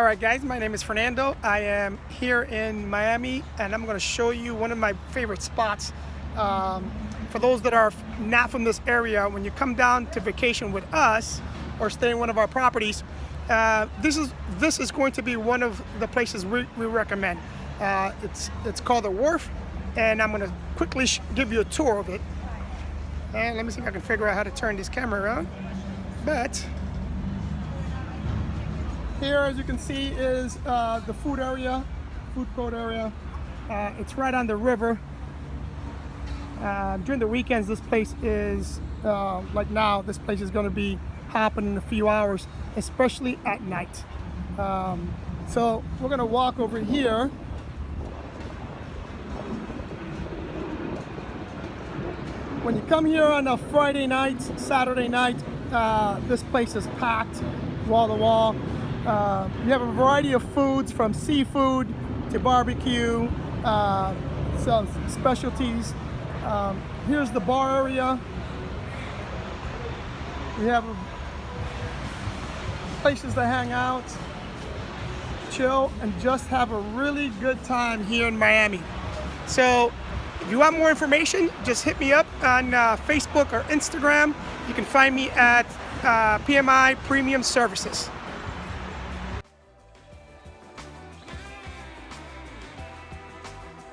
All right, guys, my name is Fernando. I am here in Miami, and I'm going to show you one of my favorite spots. For those that are not from this area, when you come down to vacation with us or stay in one of our properties, this is going to be one of the places we recommend. It's called the Wharf, and I'm going to quickly give you a tour of it. And let me see if I can figure out how to turn this camera around. But here, as you can see, is the food court area. It's right on the river. During the weekends, this place is, like now, this place is going to be hopping in a few hours, especially at night. So we're going to walk over here. When you come here on a Friday night, Saturday night, this place is packed wall to wall. You have a variety of foods, from seafood to barbecue, some specialties. Here's the bar area. We have places to hang out, chill, and just have a really good time here in Miami. So if you want more information, just hit me up on Facebook or Instagram. You can find me at PMI Premium Services.